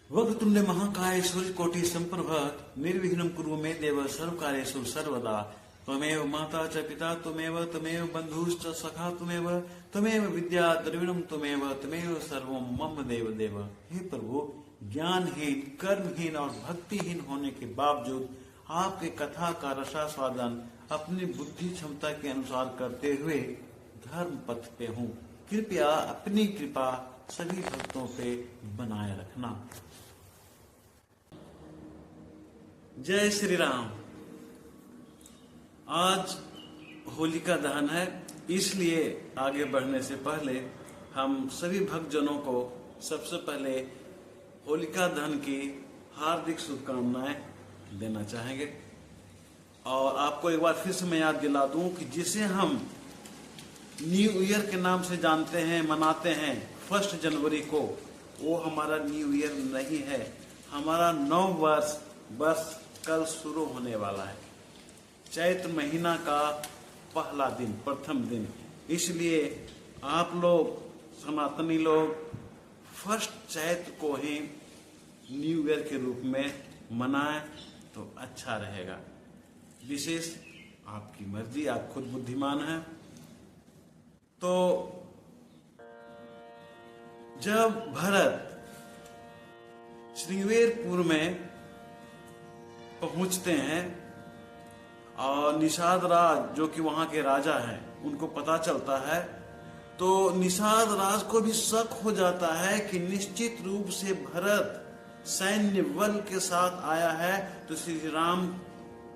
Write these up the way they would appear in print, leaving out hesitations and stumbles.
वक्रतुंड महाकाय सूर्यकोटि संप्रभ निर्विघ्नं कुरु मे देव सर्वकार्येषु सर्वदा। त्वमेव माता च पिता त्वमेव त्वमेव बन्धुश्च सखा त्वमेव विद्या द्रविणं त्वमेव सर्वं मम देव देव। हे प्रभु, ज्ञानहीन, कर्महीन और भक्तिहीन होने के बावजूद आपके कथा का रसास्वादन अपनी बुद्धि क्षमता के अनुसार करते हुए धर्म पथ पे हूँ। कृपया अपनी कृपा सभी भक्तों पे बनाए रखना। जय श्री राम। आज होलिका दहन है, इसलिए आगे बढ़ने से पहले हम सभी भक्तजनों को सबसे पहले होलिका दहन की हार्दिक शुभकामनाएं देना चाहेंगे। और आपको एक बार फिर से मैं याद दिला दूं कि जिसे हम न्यू ईयर के नाम से जानते हैं, मनाते हैं 1 जनवरी को, वो हमारा न्यू ईयर नहीं है। हमारा नव वर्ष बस कल शुरू होने वाला है, चैत्र महीना का पहला दिन, प्रथम दिन। इसलिए आप लोग सनातनी लोग 1 चैत्र को ही न्यू ईयर के रूप में मनाएं तो अच्छा रहेगा। विशेष आपकी मर्जी, आप खुद बुद्धिमान हैं। तो जब भरत श्रृंगवेरपुर में पहुंचते हैं और निषाद राज जो कि वहां के राजा हैं उनको पता चलता है, तो निषाद राज को भी शक हो जाता है कि निश्चित रूप से भरत सैन्य बल के साथ आया है तो श्री राम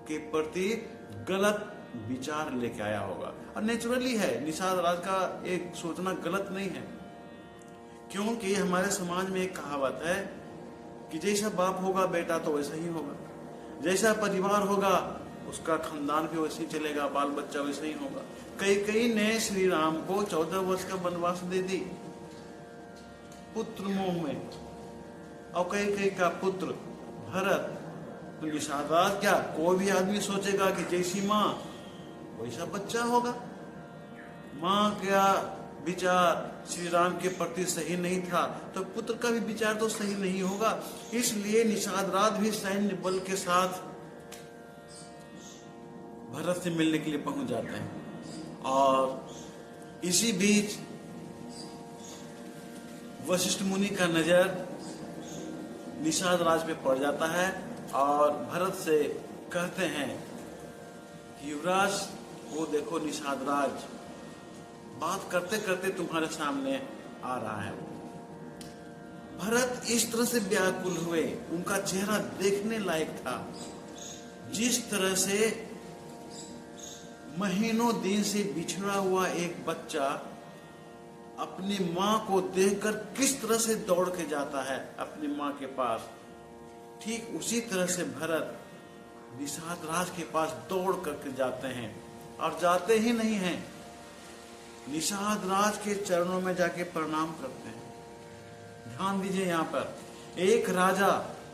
के प्रति गलत विचार लेके आया होगा। और नेचुरली है, निषाद राज का एक सोचना गलत नहीं है, क्योंकि हमारे समाज में एक कहावत है कि जैसा बाप होगा बेटा तो वैसा ही होगा, जैसा परिवार होगा उसका खानदान भी वैसे ही चलेगा, बाल बच्चा वैसे ही होगा। कई ने श्री राम को 14 वर्ष का वनवास दे दी पुत्र मोह में, और कई का पुत्र भरत। तो निषाद राज क्या, कोई भी आदमी सोचेगा कि जैसी माँ वैसा बच्चा होगा। माँ क्या विचार श्री राम के प्रति सही नहीं था तो पुत्र का भी विचार तो सही नहीं होगा। इसलिए निषाद राज भी सैन्य बल के साथ भरत से मिलने के लिए पहुंच जाते हैं। और इसी बीच वशिष्ठ मुनि का नजर निषाद राज पे पड़ जाता है और भरत से कहते हैं कि युवराज, वो देखो निषाद राज बात करते करते तुम्हारे सामने आ रहा है। भरत इस तरह से व्याकुल हुए, उनका चेहरा देखने लायक था। जिस तरह से महीनों दिन से बिछड़ा हुआ एक बच्चा अपनी माँ को देखकर किस तरह से दौड़ के जाता है अपनी माँ के पास, ठीक उसी तरह से भरत निषाद राज के पास दौड़ करके जाते हैं। और जाते ही नहीं हैं, निषाद राज के चरणों में जाके प्रणाम करते हैं। ध्यान दीजिए, यहाँ पर एक राजा,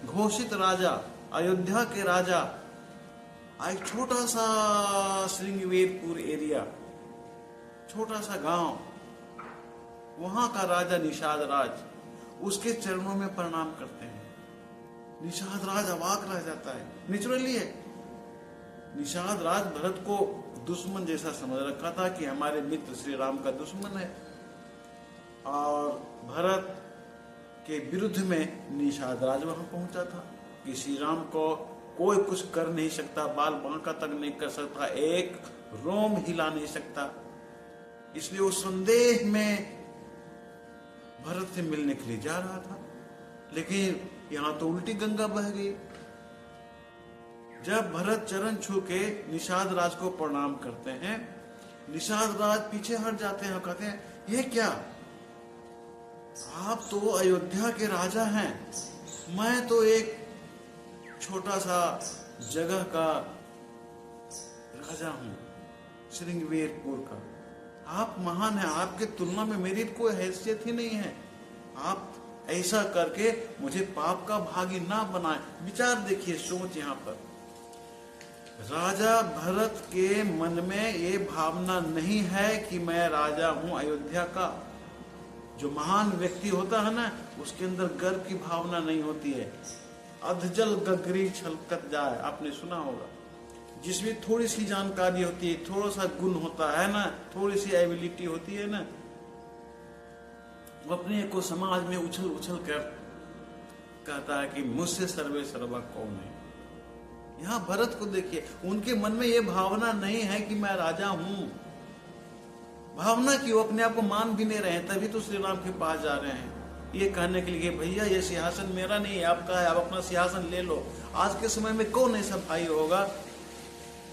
घोषित राजा, अयोध्या के राजा, एक छोटा सा श्रृंगवेरपुर एरिया, छोटा सा गांव, वहां का राजा निषाद राज, उसके चरणों में प्रणाम करते हैं। निषाद राज अवाक रह जाता है। नेचुरली है, निषाद राज भरत को दुश्मन जैसा समझ रखा था कि हमारे मित्र श्री राम का दुश्मन है, और भरत के विरुद्ध में निषाद राज वहां पहुंचा था कि श्री राम को कोई कुछ कर नहीं सकता, बाल बांका तक नहीं कर सकता, एक रोम हिला नहीं सकता। इसलिए वो संदेह में भरत से मिलने के लिए जा रहा था। लेकिन यहां तो उल्टी गंगा बह गई। जब भरत चरण छू के निषाद राज को प्रणाम करते हैं, निषाद राज पीछे हट जाते हैं और कहते हैं, ये क्या, आप तो अयोध्या के राजा हैं, मैं तो एक छोटा सा जगह का राजा हूं, श्रृंगवेरपुर का। आप महान हैं, आपके तुलना में मेरी कोई हैसियत ही नहीं है। आप ऐसा करके मुझे पाप का भागी ना बनाए। विचार देखिए, सोच। यहाँ पर राजा भरत के मन में ये भावना नहीं है कि मैं राजा हूं अयोध्या का। जो महान व्यक्ति होता है ना, उसके अंदर गर्व की भावना नहीं होती है। अधजल गगरी छलकत जाए, आपने सुना होगा। जिसमें थोड़ी सी जानकारी होती है, थोड़ा सा गुण होता है ना, थोड़ी सी एबिलिटी होती है ना, वो अपने को समाज में उछल उछल कर कहता है कि मुझसे सर्वे सर्वा कौन है। यहाँ भरत को देखिए, उनके मन में ये भावना नहीं है कि मैं राजा हूं। भावना की वो अपने आप को मान भी नहीं रहे हैं, तभी तो श्री राम के पास जा रहे हैं ये कहने के लिए, भैया ये सिंहासन मेरा नहीं है, आपका है, आप अपना सिंहासन ले लो। आज के समय में कौन ऐसा भाई होगा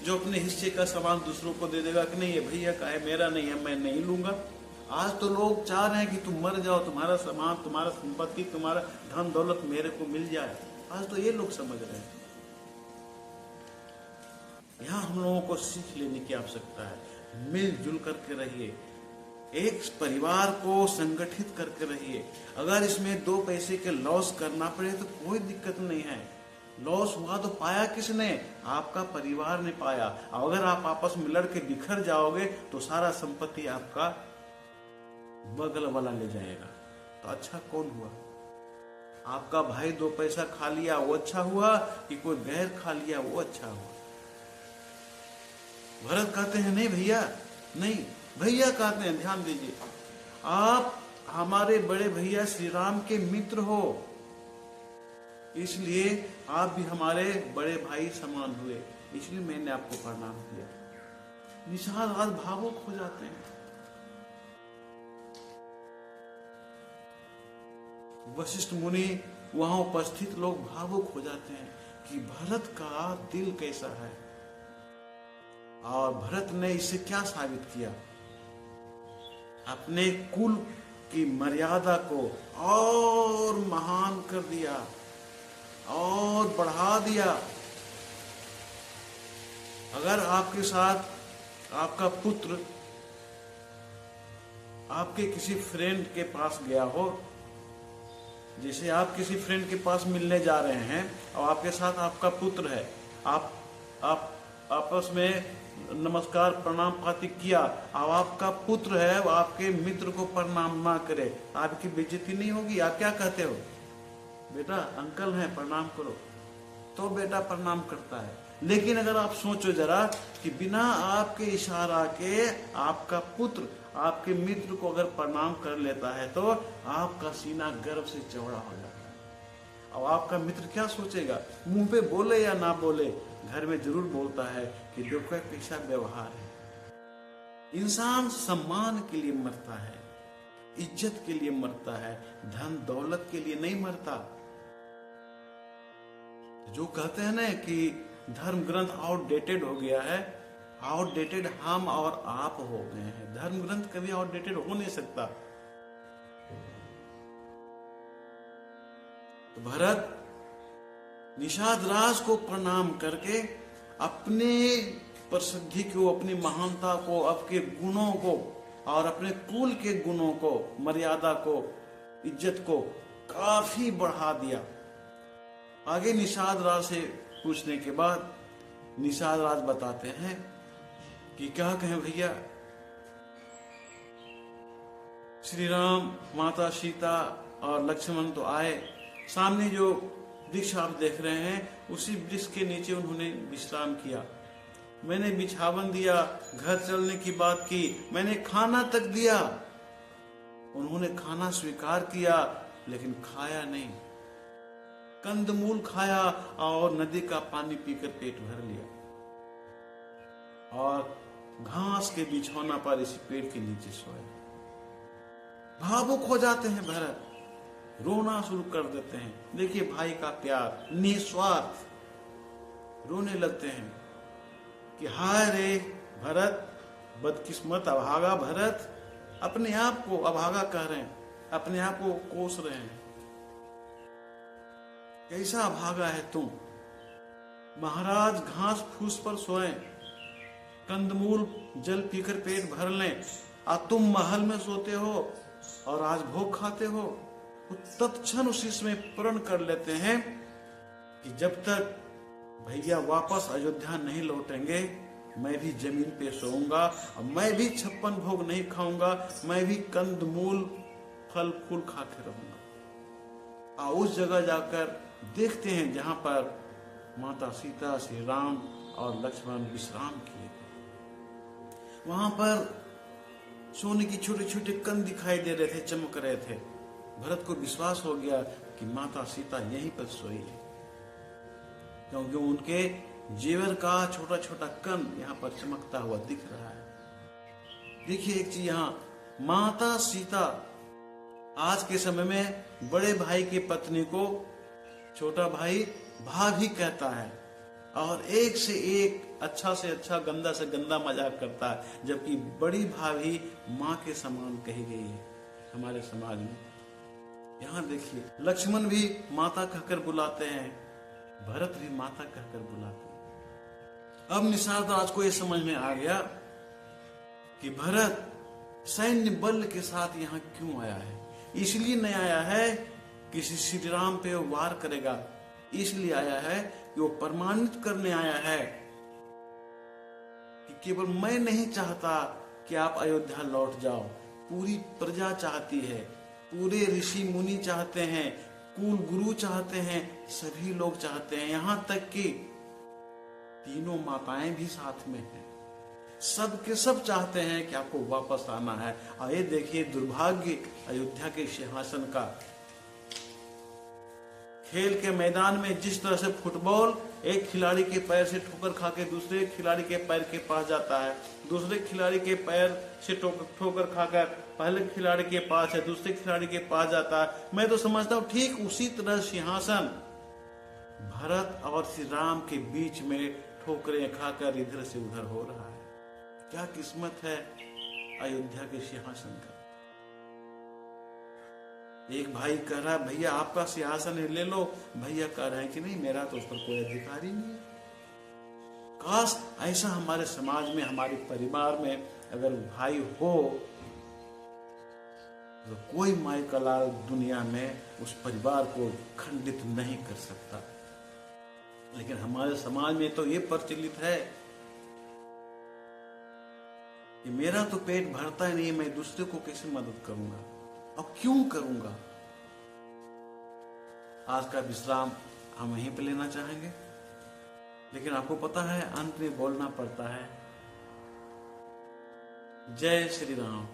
जो अपने हिस्से का सामान दूसरों को दे देगा कि नहीं ये भैया का है, मेरा नहीं है, मैं नहीं लूंगा। आज तो लोग चाह रहे हैं कि तुम मर जाओ, तुम्हारा सामान, तुम्हारा संपत्ति, तुम्हारा धन दौलत मेरे को मिल जाए। आज तो ये लोग समझ रहे हैं। यहाँ हम लोगों को सीख लेने की आवश्यकता है। मिलजुल करके रहिए, एक परिवार को संगठित करके रहिए। अगर इसमें 2 पैसे के लॉस करना पड़े तो कोई दिक्कत नहीं है। लॉस हुआ तो पाया किसने? आपका परिवार ने पाया। अगर आप आपस में लड़ के बिखर जाओगे तो सारा संपत्ति आपका बगल वाला ले जाएगा। तो अच्छा कौन हुआ? आपका भाई 2 पैसा खा लिया वो अच्छा हुआ कि कोई गैर खा लिया वो अच्छा हुआ? भरत कहते हैं नहीं भैया, नहीं भैया कहते हैं, ध्यान दीजिए, आप हमारे बड़े भैया श्री राम के मित्र हो, इसलिए आप भी हमारे बड़े भाई समान हुए, इसलिए मैंने आपको प्रणाम किया। निषाद आज भावुक हो जाते हैं। वशिष्ठ मुनि, वहां उपस्थित लोग भावुक हो जाते हैं कि भरत का दिल कैसा है और भरत ने इससे क्या साबित किया। अपने कुल की मर्यादा को और महान कर दिया और बढ़ा दिया। अगर आपके साथ आपका पुत्र आपके किसी फ्रेंड के पास गया हो, जैसे आप किसी फ्रेंड के पास मिलने जा रहे हैं और आपके साथ आपका पुत्र है, आप आपस में नमस्कार प्रणाम पाती किया, अब आपका पुत्र है वो आपके मित्र को प्रणाम ना करे, आपकी बेइज्जती नहीं होगी? आप क्या कहते हो? बेटा अंकल हैं प्रणाम करो, तो बेटा प्रणाम करता है। लेकिन अगर आप सोचो जरा कि बिना आपके इशारा के आपका पुत्र आपके मित्र को अगर प्रणाम कर लेता है तो आपका सीना गर्व से चौड़ा हो जाता है। अब आपका मित्र क्या सोचेगा? मुंह पे बोले या ना बोले, घर में जरूर बोलता है कि देखो कैसा व्यवहार है। इंसान सम्मान के लिए मरता है, इज्जत के लिए मरता है, धन दौलत के लिए नहीं मरता। जो कहते हैं ना कि धर्म ग्रंथ आउटडेटेड हो गया है, आउटडेटेड हम और आप हो गए हैं। धर्म ग्रंथ कभी आउटडेटेड हो नहीं सकता। तो भरत निषाद राज को प्रणाम करके अपने प्रसिद्धि को, अपनी महानता को, अपने गुणों को और अपने कुल के गुणों को, मर्यादा को, इज्जत को काफी बढ़ा दिया। आगे निषाद राज से पूछने के बाद निषाद राज बताते हैं कि क्या कहें भैया, श्री राम, माता सीता और लक्ष्मण तो आए, सामने जो वृक्ष आप देख रहे हैं उसी वृक्ष के नीचे उन्होंने विश्राम किया। मैंने बिछावन दिया, घर चलने की बात की, मैंने खाना तक दिया। उन्होंने खाना स्वीकार किया लेकिन खाया नहीं। कंदमूल खाया और नदी का पानी पीकर पेट भर लिया और घास के बिछौना पर इसी पेड़ के नीचे सोए। भावुक हो जाते हैं भरत, रोना शुरू कर देते हैं। देखिए भाई का प्यार निस्वार्थ, रोने लगते हैं कि हाय रे भरत, बदकिस्मत अभागा भरत। अपने आप को अभागा कह रहे हैं, अपने आप को कोस रहे हैं। कैसा अभागा है तुम? महाराज घास फूस पर सोए, कंदमूल जल पीकर पेट भर लें, और तुम महल में सोते हो और आज भोग खाते हो। तत्क्षण उसी में प्रण कर लेते हैं कि जब तक भैया वापस अयोध्या नहीं लौटेंगे मैं भी जमीन पे सोऊंगा और मैं भी 56 भोग नहीं खाऊंगा, मैं भी कंदमूल फल फूल खा के रहूंगा। और उस जगह जाकर देखते हैं जहां पर माता सीता, श्री राम और लक्ष्मण विश्राम किए थे। वहां पर सोने की छोटे छोटे कण दिखाई दे रहे थे, चमक रहे थे। भरत को विश्वास हो गया कि माता सीता यहीं पर सोई है, क्योंकि उनके जेवर का छोटा छोटा कण यहाँ पर चमकता हुआ दिख रहा है। देखिए एक चीज, यहाँ माता सीता आज के समय में बड़े भाई की पत्नी को छोटा भाई भाभी कहता है, और एक से एक अच्छा से अच्छा, गंदा से गंदा मजाक करता है, जबकि बड़ी भाभी माँ के समान कही गई है हमारे समाज में। यहाँ देखिए लक्ष्मण भी माता कहकर बुलाते हैं, भरत भी माता कहकर बुलाते हैं। अब निषाद राज को यह समझ में आ गया कि भरत सैन्य बल के साथ यहाँ क्यों आया है। इसलिए नहीं आया है कि श्री राम पे वो वार करेगा, इसलिए आया है कि वो प्रमाणित करने आया है कि केवल मैं नहीं चाहता कि आप अयोध्या लौट जाओ, पूरी प्रजा चाहती है, पूरे ऋषि मुनि चाहते हैं, कुल गुरु चाहते हैं, सभी लोग चाहते हैं, यहां तक कि तीनों माताएं भी साथ में हैं। सब के सब चाहते हैं कि आपको वापस आना है। और ये देखिए दुर्भाग्य अयोध्या के सिंहासन का। खेल के मैदान में जिस तरह से फुटबॉल एक खिलाड़ी के पैर से ठोकर खा के दूसरे खिलाड़ी के पैर के पास जाता है, दूसरे खिलाड़ी के पैर से ठोकर खाकर पहले खिलाड़ी के पास है, दूसरे खिलाड़ी के पास जाता है। मैं तो समझता हूं ठीक उसी तरह सिंहासन भरत और श्री राम के बीच में ठोकरें खाकर इधर से उधर हो रहा है। क्या किस्मत है अयोध्या के सिंहासन का। एक भाई कह रहा है भैया आपका सिंहासन ले लो, भैया कह रहे हैं कि नहीं मेरा तो उस पर कोई अधिकार ही नहीं है। काश ऐसा हमारे समाज में, हमारे परिवार में अगर भाई हो तो कोई माई का लाल दुनिया में उस परिवार को खंडित नहीं कर सकता। लेकिन हमारे समाज में तो ये प्रचलित है कि मेरा तो पेट भरता ही नहीं, मैं दूसरे को कैसे मदद करूंगा और क्यों करूंगा। आज का विश्राम हम वहीं पे लेना चाहेंगे, लेकिन आपको पता है अंत में बोलना पड़ता है जय श्री राम।